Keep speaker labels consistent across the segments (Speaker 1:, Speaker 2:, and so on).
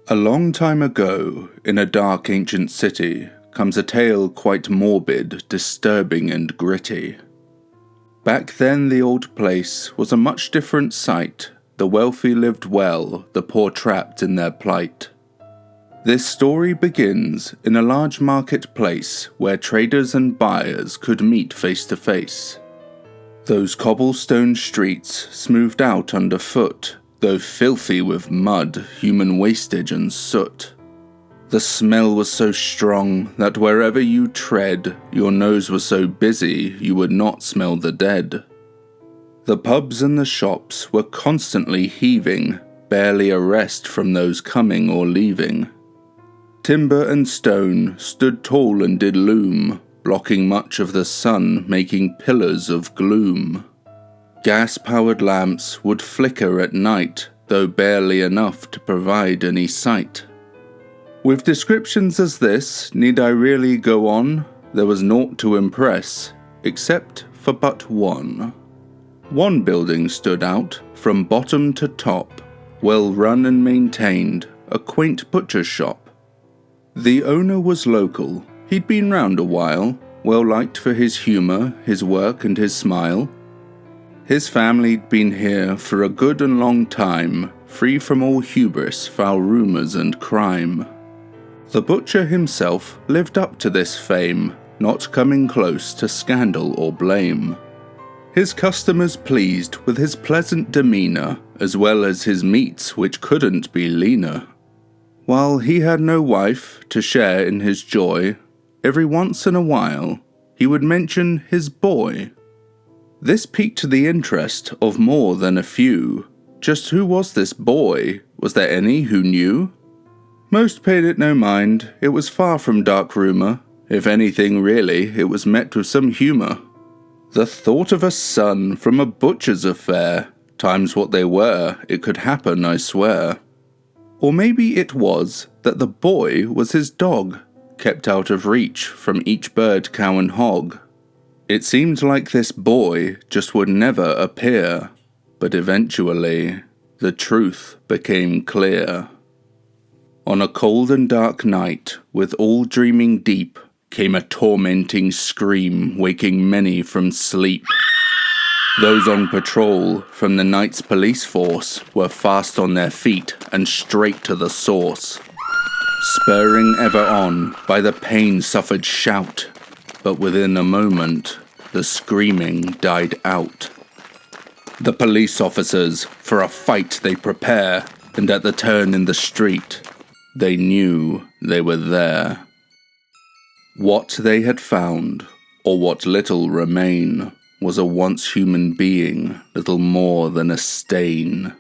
Speaker 1: A long time ago, in a dark ancient city, comes a tale quite morbid, disturbing and gritty. Back then the old place was a much different sight. The wealthy lived well, the poor trapped in their plight. This story begins in a large marketplace where traders and buyers could meet face to face. Those cobblestone streets smoothed out underfoot, though filthy with mud, human wastage and soot. The smell was so strong that wherever you tread, your nose was so busy you would not smell the dead. The pubs and the shops were constantly heaving, barely a rest from those coming or leaving. Timber and stone stood tall and did loom, blocking much of the sun, making pillars of gloom. Gas-powered lamps would flicker at night, though barely enough to provide any sight. With descriptions as this, need I really go on? There was naught to impress, except for but one. One building stood out, from bottom to top, well run and maintained, a quaint butcher's shop. The owner was local, he'd been round a while, well liked for his humour, his work and his smile. His family'd been here for a good and long time, free from all hubris, foul rumours and crime. The butcher himself lived up to this fame, not coming close to scandal or blame. His customers pleased with his pleasant demeanour, as well as his meats which couldn't be leaner. While he had no wife to share in his joy, every once in a while he would mention his boy. This piqued the interest of more than a few. Just who was this boy? Was there any who knew? Most paid it no mind, it was far from dark rumour. If anything really, it was met with some humour. The thought of a son from a butcher's affair, times what they were, it could happen, I swear. Or maybe it was that the boy was his dog, kept out of reach from each bird, cow and hog. It seemed like this boy just would never appear, but eventually the truth became clear. On a cold and dark night, with all dreaming deep, came a tormenting scream, waking many from sleep. Those on patrol from the night's police force were fast on their feet and straight to the source, spurring ever on by the pain suffered shout. But within a moment, the screaming died out. The police officers, for a fight they prepare, and at the turn in the street, they knew they were there. What they had found, or what little remain, was a once human being, little more than a stain.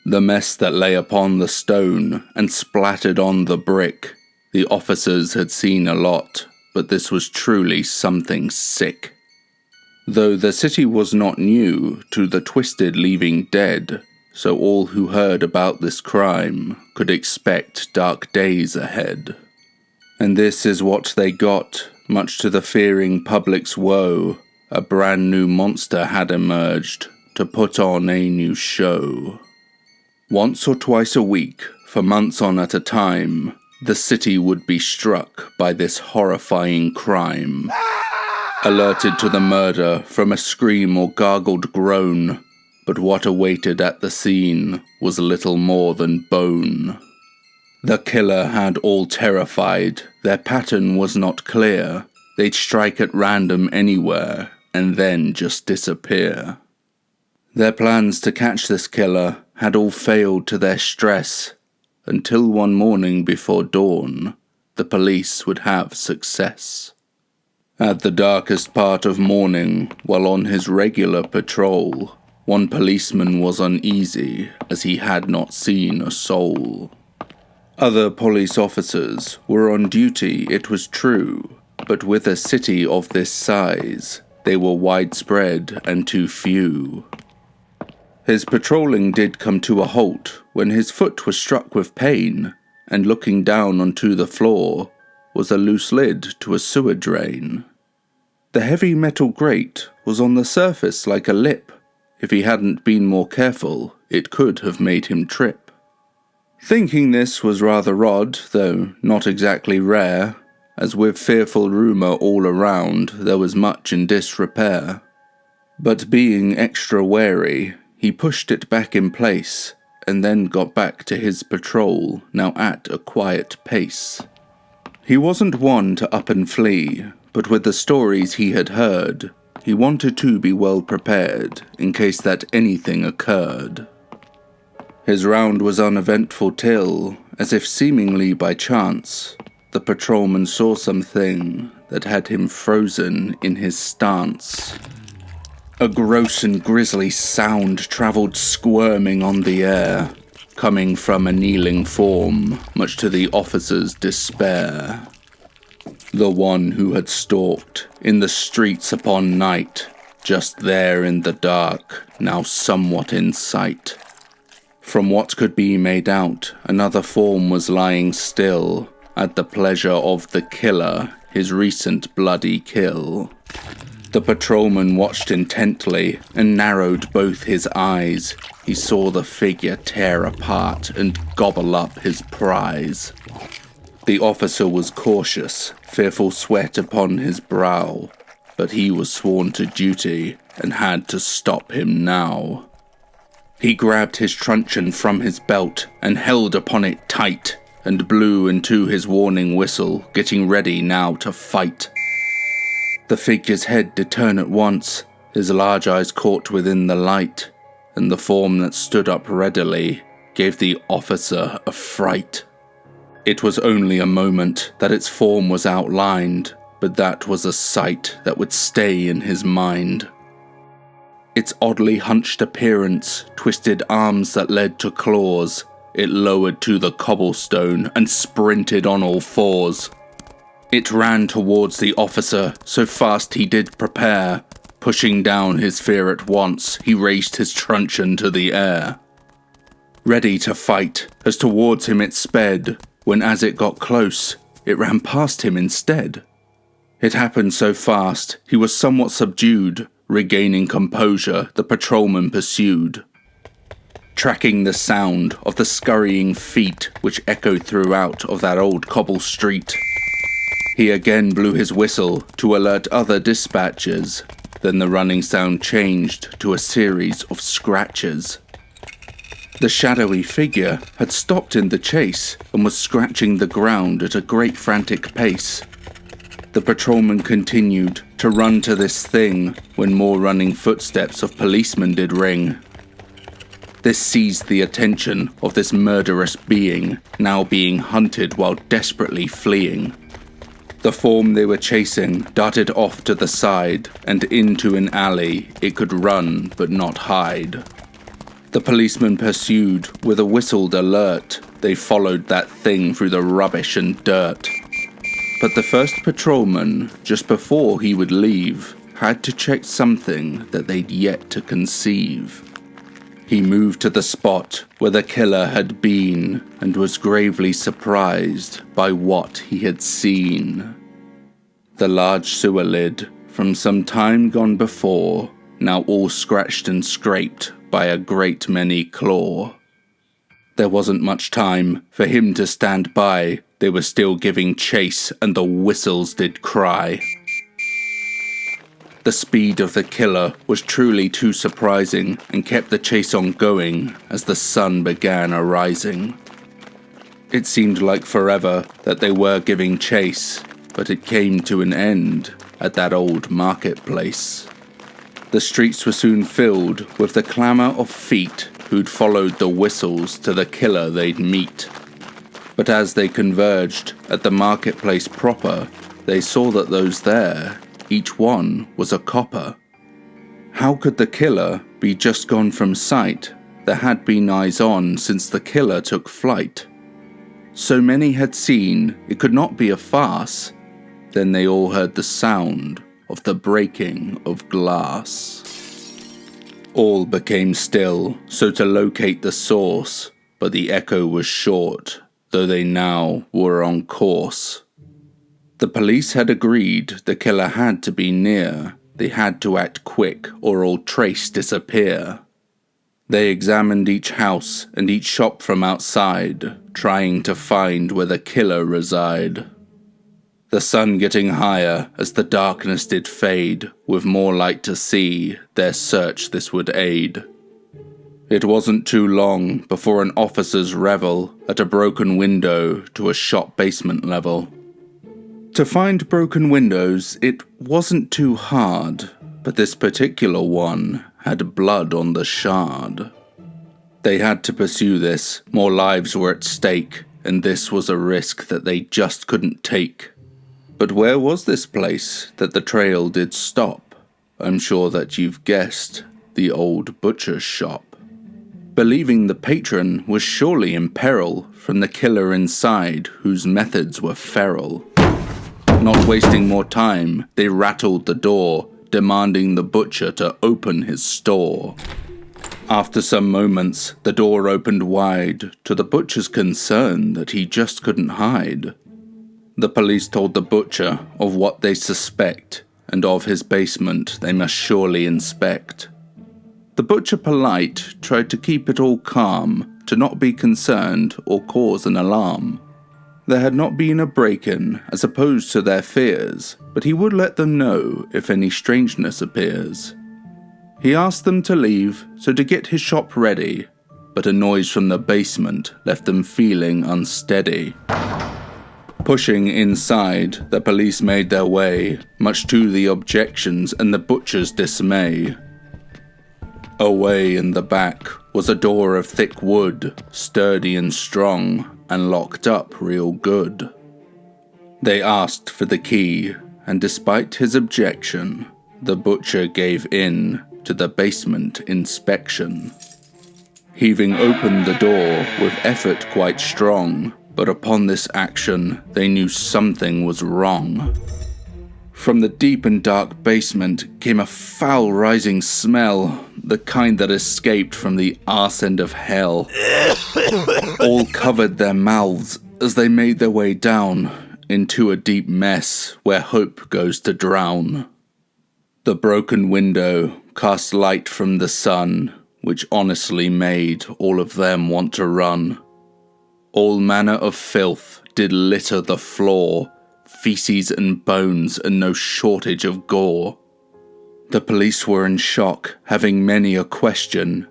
Speaker 1: The mess that lay upon the stone and splattered on the brick, the officers had seen a lot, but this was truly something sick. Though the city was not new to the twisted leaving dead, so all who heard about this crime could expect dark days ahead. And this is what they got, much to the fearing public's woe. A brand new monster had emerged to put on a new show. Once or twice a week, for months on at a time, the city would be struck by this horrifying crime. Alerted to the murder from a scream or gargled groan, but what awaited at the scene was little more than bone. The killer had all terrified, their pattern was not clear. They'd strike at random anywhere, and then just disappear. Their plans to catch this killer had all failed to their stress, until one morning before dawn, the police would have success. At the darkest part of morning, while on his regular patrol, one policeman was uneasy as he had not seen a soul. Other police officers were on duty, it was true, but with a city of this size, they were widespread and too few. His patrolling did come to a halt when his foot was struck with pain, and looking down onto the floor was a loose lid to a sewer drain. The heavy metal grate was on the surface like a lip. If he hadn't been more careful, it could have made him trip. Thinking this was rather odd, though not exactly rare, as with fearful rumour all around, there was much in disrepair. But being extra wary, he pushed it back in place, and then got back to his patrol, now at a quiet pace. He wasn't one to up and flee, but with the stories he had heard, he wanted to be well prepared in case that anything occurred. His round was uneventful till, as if seemingly by chance, the patrolman saw something that had him frozen in his stance. A gross and grisly sound travelled squirming on the air, coming from a kneeling form, much to the officer's despair. The one who had stalked in the streets upon night, just there in the dark, now somewhat in sight. From what could be made out, another form was lying still, at the pleasure of the killer, his recent bloody kill. The patrolman watched intently and narrowed both his eyes. He saw the figure tear apart and gobble up his prize. The officer was cautious, fearful sweat upon his brow, but he was sworn to duty and had to stop him now. He grabbed his truncheon from his belt and held upon it tight and blew into his warning whistle, getting ready now to fight. The figure's head did turn at once, his large eyes caught within the light, and the form that stood up readily gave the officer a fright. It was only a moment that its form was outlined, but that was a sight that would stay in his mind. Its oddly hunched appearance, twisted arms that led to claws, it lowered to the cobblestone and sprinted on all fours. It ran towards the officer, so fast he did prepare. Pushing down his fear at once, he raised his truncheon to the air. Ready to fight, as towards him it sped, when as it got close, it ran past him instead. It happened so fast, he was somewhat subdued. Regaining composure, the patrolman pursued, tracking the sound of the scurrying feet which echoed throughout of that old cobble street. He again blew his whistle to alert other dispatchers, then the running sound changed to a series of scratches. The shadowy figure had stopped in the chase and was scratching the ground at a great frantic pace. The patrolman continued to run to this thing when more running footsteps of policemen did ring. This seized the attention of this murderous being, now being hunted while desperately fleeing. The form they were chasing darted off to the side and into an alley. It could run but not hide. The policeman pursued with a whistled alert. They followed that thing through the rubbish and dirt. But the first patrolman, just before he would leave, had to check something that they'd yet to conceive. He moved to the spot where the killer had been and was gravely surprised by what he had seen. The large sewer lid, from some time gone before, now all scratched and scraped by a great many claw. There wasn't much time for him to stand by. They were still giving chase and the whistles did cry. The speed of the killer was truly too surprising and kept the chase on going as the sun began arising. It seemed like forever that they were giving chase, but it came to an end at that old marketplace. The streets were soon filled with the clamour of feet who'd followed the whistles to the killer they'd meet. But as they converged at the marketplace proper, they saw that those there, each one was a copper. How could the killer be just gone from sight? There had been eyes on since the killer took flight. So many had seen it could not be a farce. Then they all heard the sound of the breaking of glass. All became still, so to locate the source, but the echo was short, though they now were on course. The police had agreed the killer had to be near. They had to act quick or all trace disappear. They examined each house and each shop from outside, trying to find where the killer reside. The sun getting higher as the darkness did fade, with more light to see, their search this would aid. It wasn't too long before an officer's revel at a broken window to a shop basement level. To find broken windows, it wasn't too hard, but this particular one had blood on the shard. They had to pursue this, more lives were at stake, and this was a risk that they just couldn't take. But where was this place that the trail did stop? I'm sure that you've guessed, the old butcher's shop. Believing the patron was surely in peril from the killer inside whose methods were feral. Not wasting more time, they rattled the door, demanding the butcher to open his store. After some moments, the door opened wide, to the butcher's concern that he just couldn't hide. The police told the butcher of what they suspect, and of his basement they must surely inspect. The butcher, polite, tried to keep it all calm, to not be concerned or cause an alarm. There had not been a break-in, as opposed to their fears, but he would let them know if any strangeness appears. He asked them to leave, so to get his shop ready, but a noise from the basement left them feeling unsteady. Pushing inside, the police made their way, much to the objections and the butcher's dismay. Away in the back was a door of thick wood, sturdy and strong, and locked up real good. They asked for the key, and despite his objection, the butcher gave in to the basement inspection. Heaving open the door with effort quite strong, but upon this action they knew something was wrong. From the deep and dark basement came a foul rising smell, the kind that escaped from the arse end of hell. All covered their mouths as they made their way down into a deep mess where hope goes to drown. The broken window cast light from the sun, which honestly made all of them want to run. All manner of filth did litter the floor, feces and bones and no shortage of gore. The police were in shock, having many a question.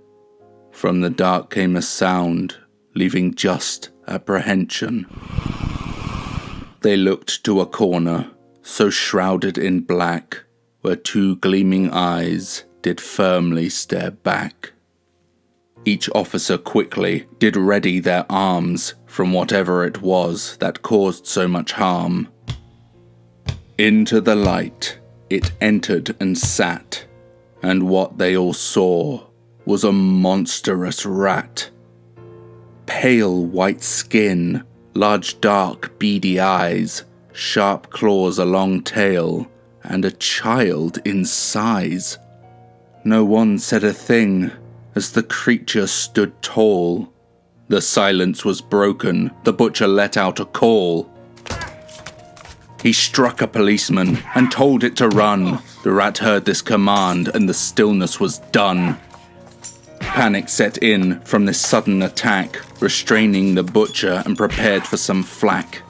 Speaker 1: From the dark came a sound, leaving just apprehension. They looked to a corner, so shrouded in black, where two gleaming eyes did firmly stare back. Each officer quickly did ready their arms from whatever it was that caused so much harm. Into the light it entered and sat, and what they all saw was a monstrous rat. Pale white skin, large dark beady eyes, sharp claws, a long tail, and a child in size. No one said a thing as the creature stood tall. The silence was broken, the butcher let out a call. He struck a policeman and told it to run. The rat heard this command and the stillness was done. Panic set in from this sudden attack, restraining the butcher and prepared for some flack.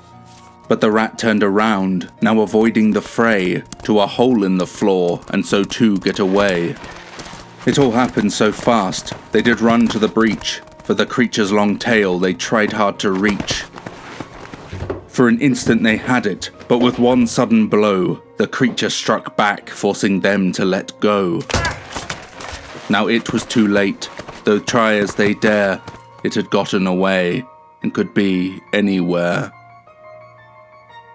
Speaker 1: But the rat turned around, now avoiding the fray, to a hole in the floor and so too get away. It all happened so fast, they did run to the breach. For the creature's long tail they tried hard to reach. For an instant they had it, but with one sudden blow, the creature struck back, forcing them to let go. Now it was too late, though try as they dare, it had gotten away, and could be anywhere.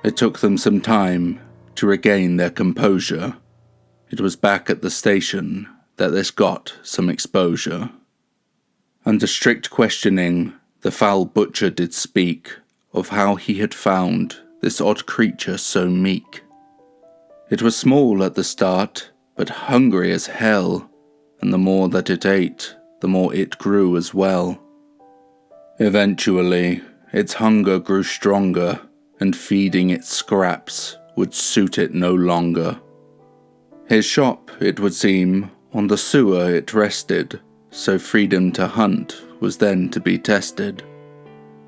Speaker 1: It took them some time to regain their composure. It was back at the station that this got some exposure. Under strict questioning, the foul butcher did speak of how he had found this odd creature so meek. It was small at the start, but hungry as hell, and the more that it ate, the more it grew as well. Eventually, its hunger grew stronger, and feeding it scraps would suit it no longer. His shop, it would seem, on the sewer it rested, so freedom to hunt was then to be tested.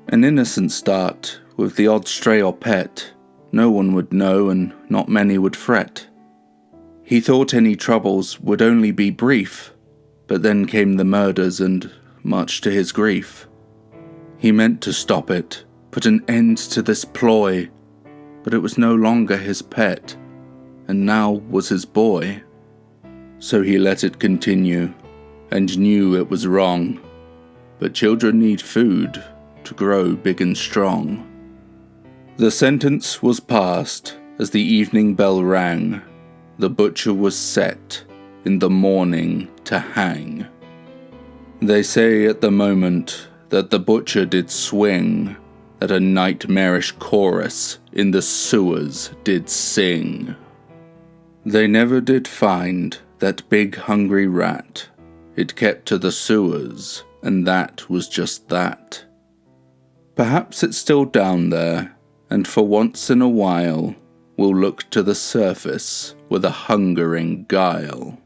Speaker 1: An innocent start, with the odd stray or pet, no one would know and not many would fret. He thought any troubles would only be brief, but then came the murders and, much to his grief, he meant to stop it, put an end to this ploy, but it was no longer his pet, and now was his boy. So he let it continue, and knew it was wrong, but children need food to grow big and strong. The sentence was passed as the evening bell rang. The butcher was set in the morning to hang. They say at the moment that the butcher did swing, that a nightmarish chorus in the sewers did sing. They never did find that big hungry rat. It kept to the sewers, and that was just that. Perhaps it's still down there, and for once in a while we'll look to the surface with a hungering guile.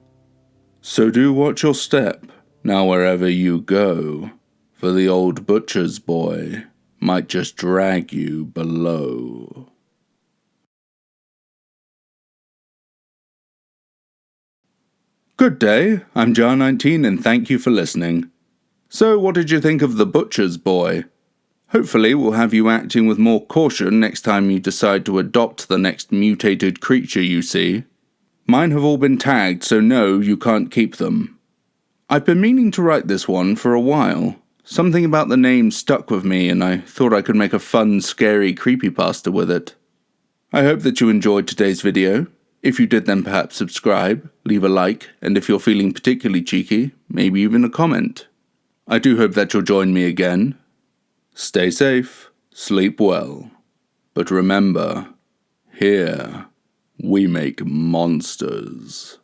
Speaker 1: So do watch your step, now wherever you go, for the old butcher's boy might just drag you below. Good day, I'm Jar19 and thank you for listening. So what did you think of The Butcher's Boy? Hopefully we'll have you acting with more caution next time you decide to adopt the next mutated creature you see. Mine have all been tagged, so no, you can't keep them. I've been meaning to write this one for a while. Something about the name stuck with me and I thought I could make a fun, scary creepypasta with it. I hope that you enjoyed today's video. If you did, then perhaps subscribe, leave a like, and if you're feeling particularly cheeky, maybe even a comment. I do hope that you'll join me again. Stay safe, sleep well, but remember, here we make monsters.